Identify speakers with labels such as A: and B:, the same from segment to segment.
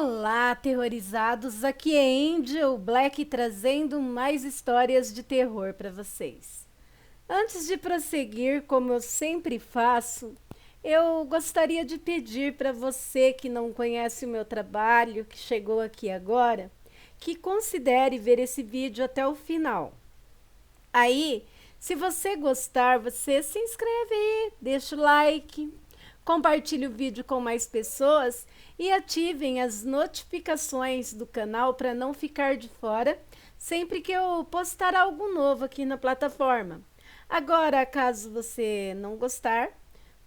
A: Olá, aterrorizados! Aqui é Angel Black trazendo mais histórias de terror para vocês. Antes de prosseguir, como eu sempre faço, eu gostaria de pedir para você que não conhece o meu trabalho, que chegou aqui agora, que considere ver esse vídeo até o final. Aí, se você gostar, você se inscreve aí, deixa o like, compartilhe o vídeo com mais pessoas e ativem as notificações do canal para não ficar de fora sempre que eu postar algo novo aqui na plataforma. Agora, caso você não gostar,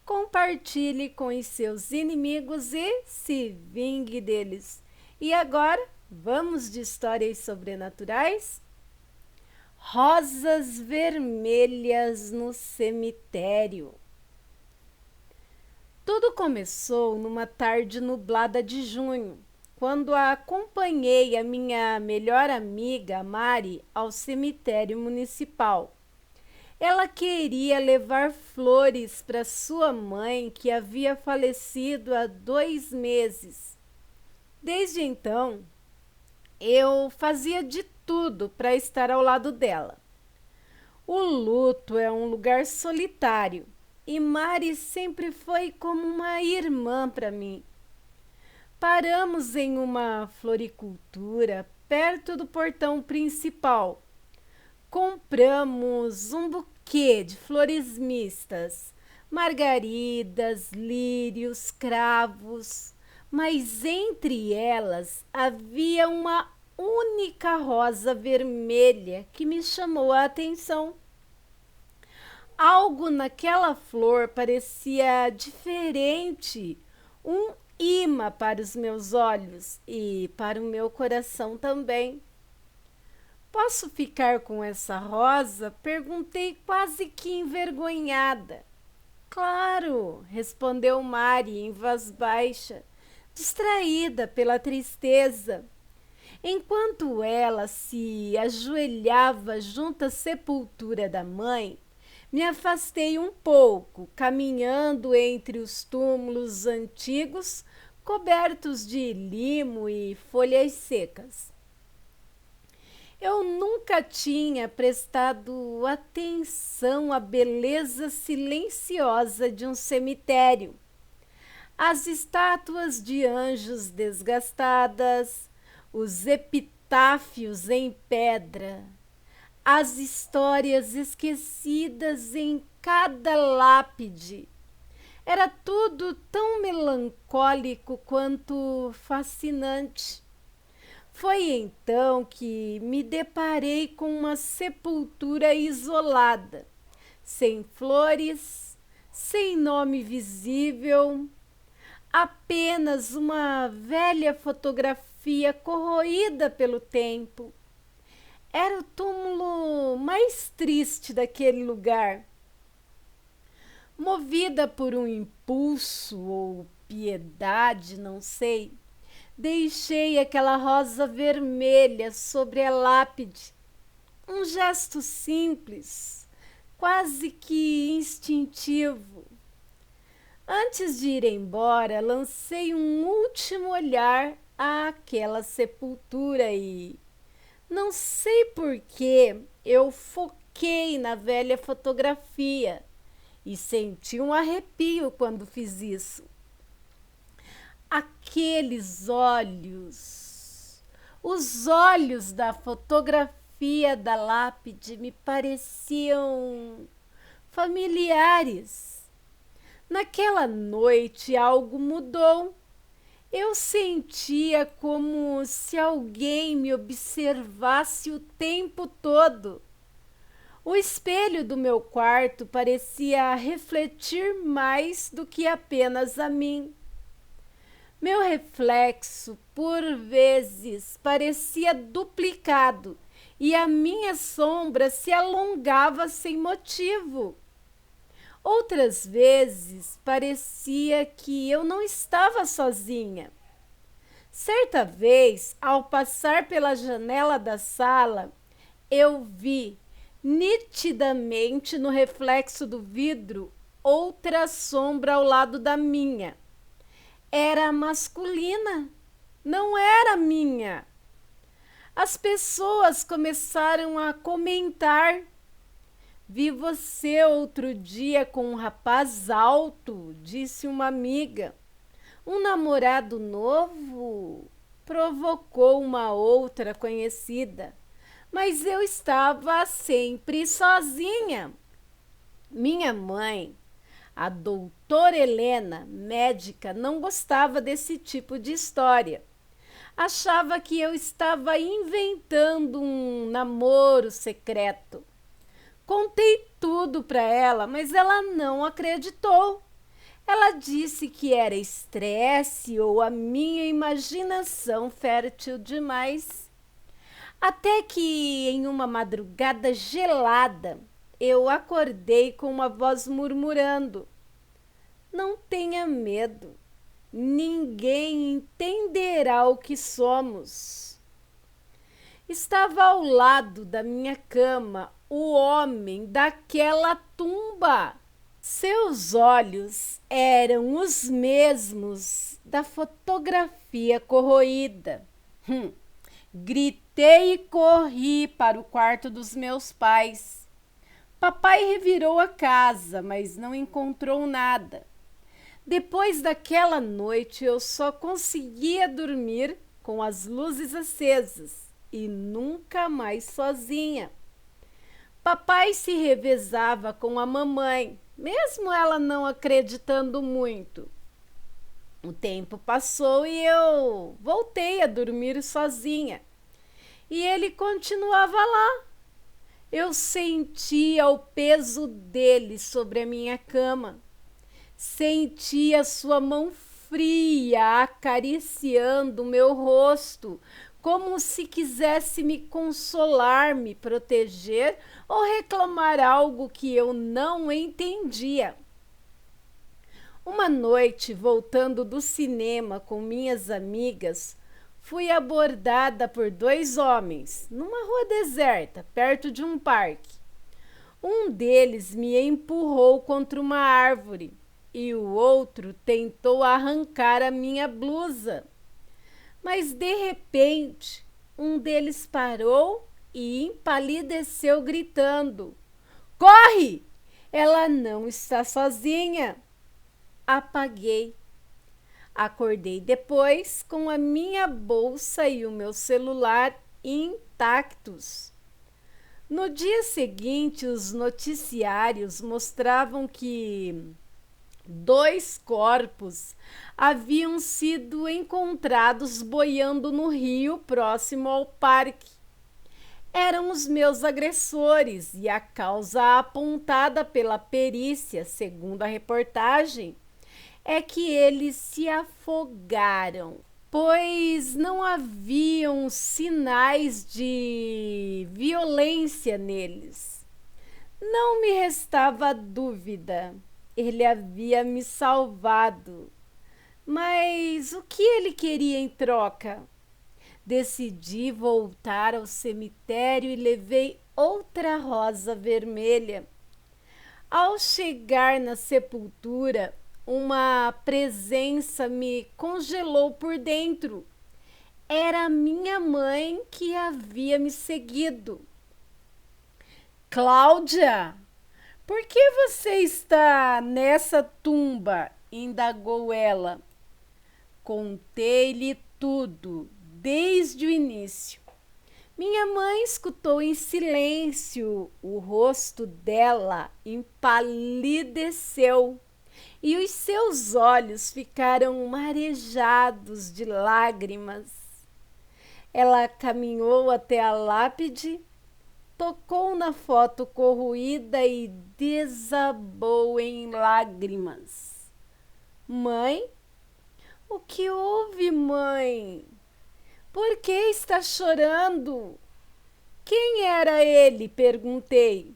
A: compartilhe com os seus inimigos e se vingue deles. E agora, vamos de histórias sobrenaturais? Rosas vermelhas no cemitério. Tudo começou numa tarde nublada de junho, quando acompanhei a minha melhor amiga, Mari, ao cemitério municipal. Ela queria levar flores para sua mãe, que havia falecido há 2 meses. Desde então, eu fazia de tudo para estar ao lado dela. O luto é um lugar solitário e Mari sempre foi como uma irmã para mim. Paramos em uma floricultura perto do portão principal. Compramos um buquê de flores mistas, margaridas, lírios, cravos, mas entre elas havia uma única rosa vermelha que me chamou a atenção. Algo naquela flor parecia diferente, um imã para os meus olhos e para o meu coração também. Posso ficar com essa rosa? Perguntei quase que envergonhada. Claro, respondeu Mari em voz baixa, distraída pela tristeza. Enquanto ela se ajoelhava junto à sepultura da mãe, me afastei um pouco, caminhando entre os túmulos antigos, cobertos de limo e folhas secas. Eu nunca tinha prestado atenção à beleza silenciosa de um cemitério. As estátuas de anjos desgastadas, os epitáfios em pedra, as histórias esquecidas em cada lápide. Era tudo tão melancólico quanto fascinante. Foi então que me deparei com uma sepultura isolada, sem flores, sem nome visível, apenas uma velha fotografia corroída pelo tempo. Era o túmulo mais triste daquele lugar. Movida por um impulso ou piedade, não sei, deixei aquela rosa vermelha sobre a lápide. Um gesto simples, quase que instintivo. Antes de ir embora, lancei um último olhar àquela sepultura e, não sei por que, eu foquei na velha fotografia e senti um arrepio quando fiz isso. Aqueles olhos, os olhos da fotografia da lápide me pareciam familiares. Naquela noite algo mudou. Eu sentia como se alguém me observasse o tempo todo. O espelho do meu quarto parecia refletir mais do que apenas a mim. Meu reflexo, por vezes, parecia duplicado e a minha sombra se alongava sem motivo. Outras vezes, parecia que eu não estava sozinha. Certa vez, ao passar pela janela da sala, eu vi, nitidamente no reflexo do vidro, outra sombra ao lado da minha. Era masculina. não era minha. As pessoas começaram a comentar. Vi você outro dia com um rapaz alto, disse uma amiga. Um namorado novo? Provocou uma outra conhecida. Mas eu estava sempre sozinha. Minha mãe, a doutora Helena, médica, não gostava desse tipo de história. Achava que eu estava inventando um namoro secreto. Contei tudo para ela, mas ela não acreditou. Ela disse que era estresse ou a minha imaginação fértil demais. Até que, em uma madrugada gelada, eu acordei com uma voz murmurando: Não tenha medo, ninguém entenderá o que somos. Estava ao lado da minha cama o homem daquela tumba. Seus olhos eram os mesmos da fotografia corroída. Gritei e corri para o quarto dos meus pais. Papai revirou a casa, mas não encontrou nada. Depois daquela noite, eu só conseguia dormir com as luzes acesas e nunca mais sozinha. Papai se revezava com a mamãe, mesmo ela não acreditando muito. O tempo passou e eu voltei a dormir sozinha. E ele continuava lá. Eu sentia o peso dele sobre a minha cama. Sentia sua mão fria acariciando o meu rosto, como se quisesse me consolar, me proteger ou reclamar algo que eu não entendia. Uma noite, voltando do cinema com minhas amigas, fui abordada por 2 homens, numa rua deserta, perto de um parque. Um deles me empurrou contra uma árvore e o outro tentou arrancar a minha blusa. Mas, de repente, um deles parou e empalideceu gritando: Corre! Ela não está sozinha. Apaguei. Acordei depois com a minha bolsa e o meu celular intactos. No dia seguinte, os noticiários mostravam que 2 corpos haviam sido encontrados boiando no rio próximo ao parque. Eram os meus agressores e a causa apontada pela perícia, segundo a reportagem, é que eles se afogaram, pois não haviam sinais de violência neles. Não me restava dúvida. Ele havia me salvado. Mas o que ele queria em troca? Decidi voltar ao cemitério e levei outra rosa vermelha. Ao chegar na sepultura, uma presença me congelou por dentro. Era minha mãe que havia me seguido. Cláudia, por que você está nessa tumba? Indagou ela. Contei-lhe tudo, desde o início. Minha mãe escutou em silêncio. O rosto dela empalideceu e os seus olhos ficaram marejados de lágrimas. Ela caminhou até a lápide, tocou na foto corroída e desabou em lágrimas. Mãe? O que houve, mãe? Por que está chorando? Quem era ele? Perguntei.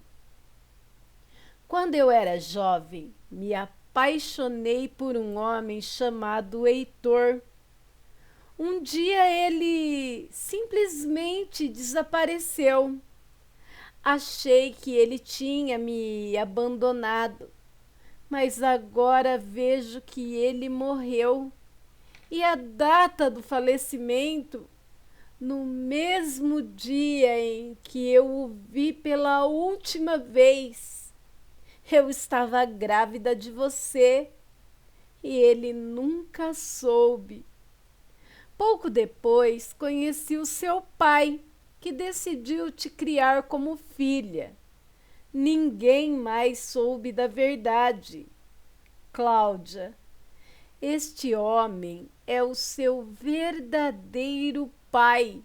A: Quando eu era jovem, me apaixonei por um homem chamado Heitor. Um dia ele simplesmente desapareceu. Achei que ele tinha me abandonado, mas agora vejo que ele morreu. e a data do falecimento, no mesmo dia em que eu o vi pela última vez. Eu estava grávida de você e ele nunca soube. Pouco depois, conheci o seu pai, que decidiu te criar como filha. Ninguém mais soube da verdade. Cláudia, este homem é o seu verdadeiro pai.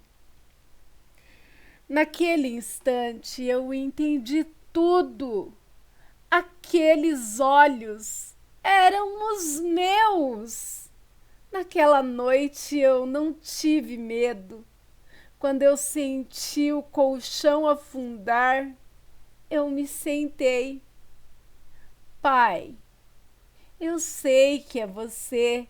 A: Naquele instante eu entendi tudo. Aqueles olhos eram os meus. Naquela noite eu não tive medo. Quando eu senti o colchão afundar, eu me sentei. Pai, eu sei que é você.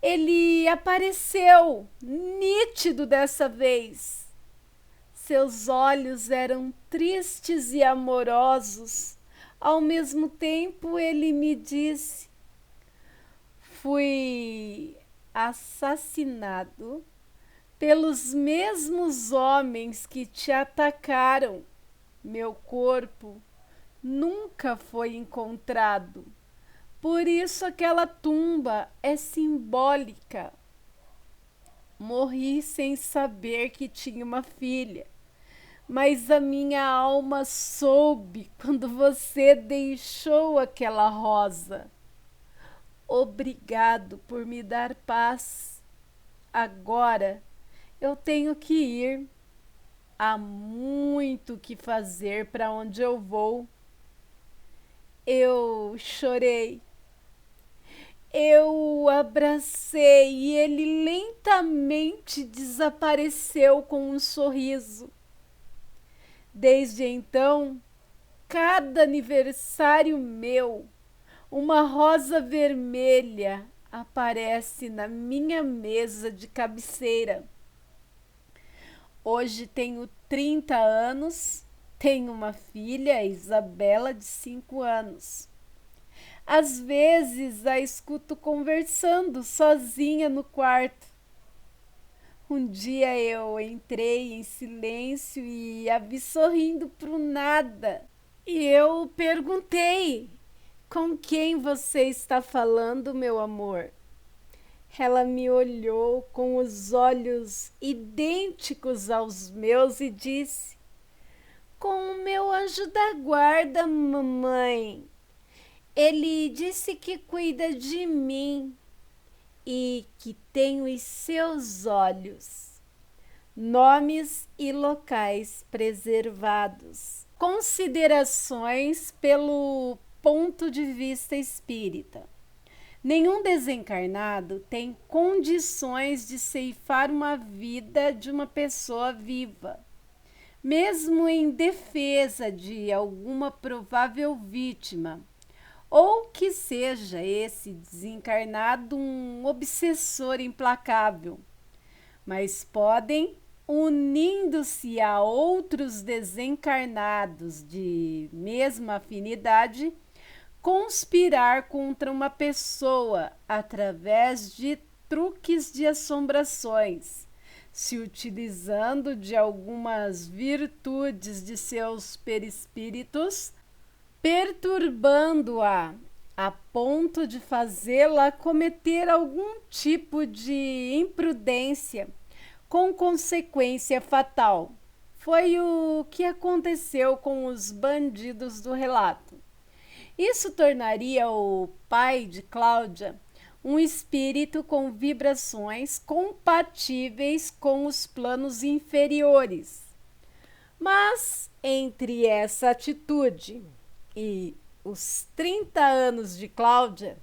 A: Ele apareceu, nítido dessa vez. Seus olhos eram tristes e amorosos. Ao mesmo tempo, ele me disse: fui assassinado pelos mesmos homens que te atacaram. Meu corpo nunca foi encontrado. Por isso aquela tumba é simbólica. Morri sem saber que tinha uma filha, mas a minha alma soube quando você deixou aquela rosa. Obrigado por me dar paz. Agora eu tenho que ir. Há muito que fazer para onde eu vou. Eu chorei. Eu o abracei e ele lentamente desapareceu com um sorriso. Desde então, cada aniversário meu, uma rosa vermelha aparece na minha mesa de cabeceira. Hoje tenho 30 anos, tenho uma filha, Isabela, de 5 anos. Às vezes a escuto conversando sozinha no quarto. Um dia eu entrei em silêncio e a vi sorrindo pro nada. E eu perguntei: com quem você está falando, meu amor? Ela me olhou com os olhos idênticos aos meus e disse: com o meu anjo da guarda, mamãe. Ele disse que cuida de mim e que tem os seus olhos. Nomes e locais preservados. Considerações pelo ponto de vista espírita. Nenhum desencarnado tem condições de ceifar uma vida de uma pessoa viva, mesmo em defesa de alguma provável vítima, ou que seja esse desencarnado um obsessor implacável, mas podem, unindo-se a outros desencarnados de mesma afinidade, conspirar contra uma pessoa através de truques de assombrações, se utilizando de algumas virtudes de seus perispíritos, perturbando-a a ponto de fazê-la cometer algum tipo de imprudência com consequência fatal. Foi o que aconteceu com os bandidos do relato. Isso tornaria o pai de Cláudia um espírito com vibrações compatíveis com os planos inferiores. Mas entre essa atitude e os 30 anos de Cláudia,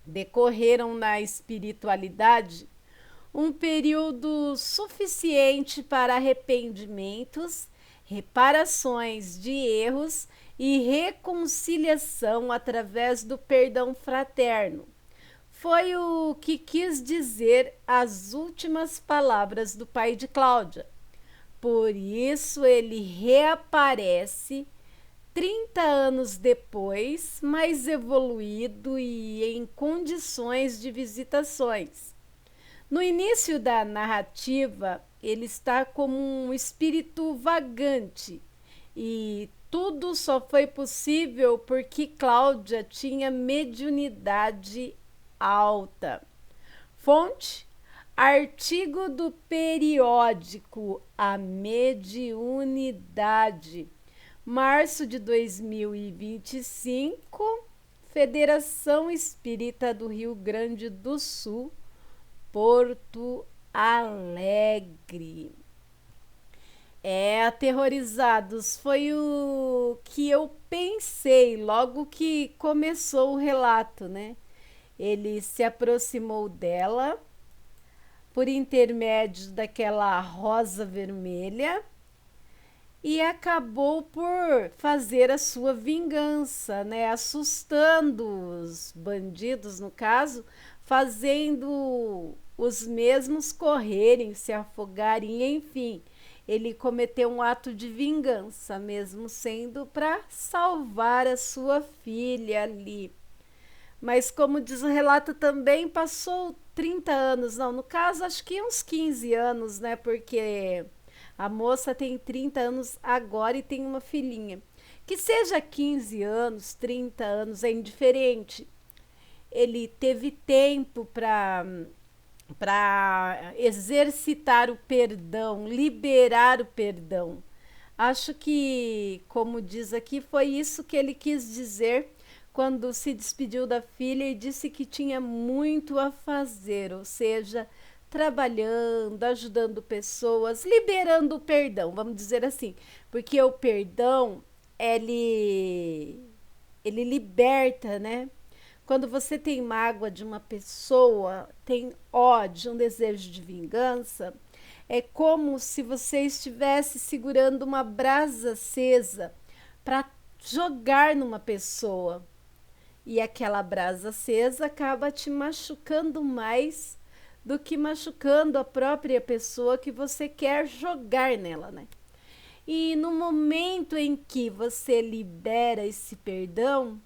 A: decorreram na espiritualidade um período suficiente para arrependimentos, reparações de erros e reconciliação através do perdão fraterno. Foi o que quis dizer as últimas palavras do pai de Cláudia. Por isso ele reaparece 30 anos depois, mais evoluído e em condições de visitações. No início da narrativa, ele está como um espírito vagante e tudo só foi possível porque Cláudia tinha mediunidade alta. Fonte: artigo do periódico A Mediunidade, março de 2025, Federação Espírita do Rio Grande do Sul, Porto Alegre. Aterrorizados, foi o que eu pensei logo que começou o relato, né? Ele se aproximou dela por intermédio daquela rosa vermelha e acabou por fazer a sua vingança, né? Assustando os bandidos, no caso, fazendo os mesmos correrem, se afogarem, enfim. Ele cometeu um ato de vingança, mesmo sendo para salvar a sua filha ali. Mas, como diz o relato também, passou 30 anos, não, no caso, acho que uns 15 anos, né? Porque a moça tem 30 anos agora e tem uma filhinha. Que seja 15 anos, 30 anos, é indiferente. Ele teve tempo para exercitar o perdão, liberar o perdão. Acho que, como diz aqui, foi isso que ele quis dizer quando se despediu da filha e disse que tinha muito a fazer, ou seja, trabalhando, ajudando pessoas, liberando o perdão, vamos dizer assim, porque o perdão, ele liberta, né? Quando você tem mágoa de uma pessoa, tem ódio, um desejo de vingança, é como se você estivesse segurando uma brasa acesa para jogar numa pessoa. E aquela brasa acesa acaba te machucando mais do que machucando a própria pessoa que você quer jogar nela, né? E no momento em que você libera esse perdão,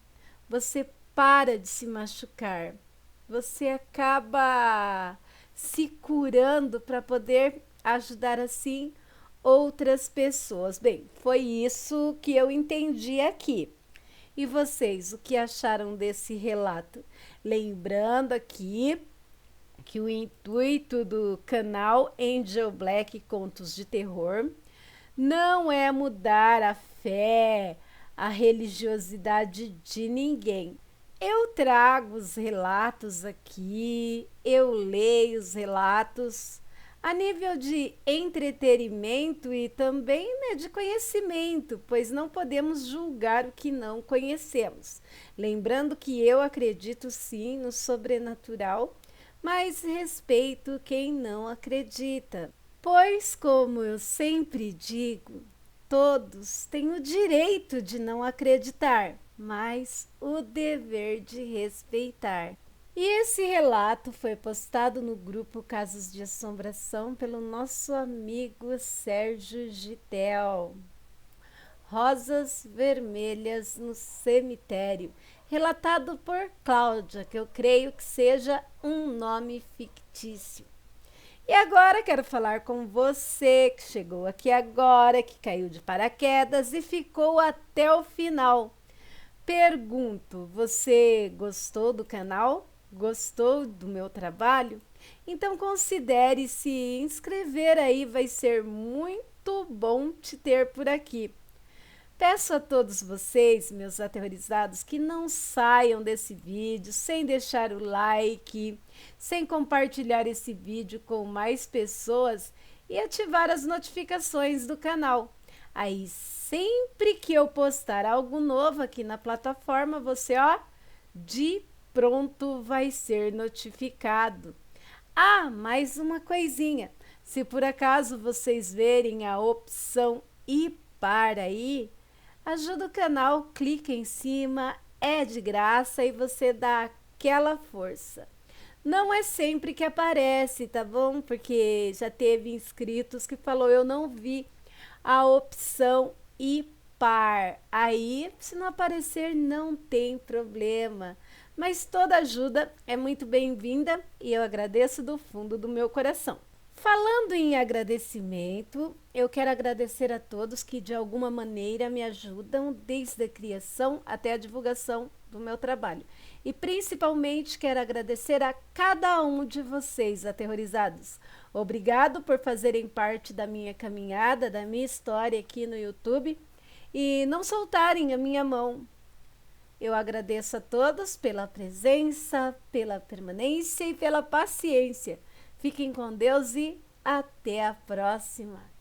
A: você para de se machucar. Você acaba se curando para poder ajudar assim outras pessoas. Bem, foi isso que eu entendi aqui. E vocês, o que acharam desse relato? Lembrando aqui que o intuito do canal Angel Black Contos de Terror não é mudar a fé, a religiosidade de ninguém. Eu trago os relatos aqui, eu leio os relatos a nível de entretenimento e também, né, de conhecimento, pois não podemos julgar o que não conhecemos. Lembrando que eu acredito sim no sobrenatural, mas respeito quem não acredita. Pois, como eu sempre digo, todos têm o direito de não acreditar, mas o dever de respeitar. E esse relato foi postado no grupo Casos de Assombração pelo nosso amigo Sérgio Gitel. Rosas Vermelhas no Cemitério, relatado por Cláudia, que eu creio que seja um nome fictício. E agora quero falar com você que chegou aqui agora, que caiu de paraquedas e ficou até o final. Pergunto, você gostou do canal? Gostou do meu trabalho? Então considere se inscrever aí, vai ser muito bom te ter por aqui. Peço a todos vocês, meus aterrorizados, que não saiam desse vídeo sem deixar o like, sem compartilhar esse vídeo com mais pessoas e ativar as notificações do canal. Aí sempre que eu postar algo novo aqui na plataforma, você, de pronto vai ser notificado. Ah, mais uma coisinha. Se por acaso vocês verem a opção ir para aí, ajuda o canal, clica em cima, é de graça e você dá aquela força. Não é sempre que aparece, tá bom? Porque já teve inscritos que falou eu não vi a opção ir par. Aí, se não aparecer, não tem problema. Mas toda ajuda é muito bem-vinda e eu agradeço do fundo do meu coração. Falando em agradecimento, eu quero agradecer a todos que de alguma maneira me ajudam desde a criação até a divulgação do meu trabalho. E principalmente quero agradecer a cada um de vocês aterrorizados. Obrigado por fazerem parte da minha caminhada, da minha história aqui no YouTube e não soltarem a minha mão. Eu agradeço a todos pela presença, pela permanência e pela paciência. Fiquem com Deus e até a próxima!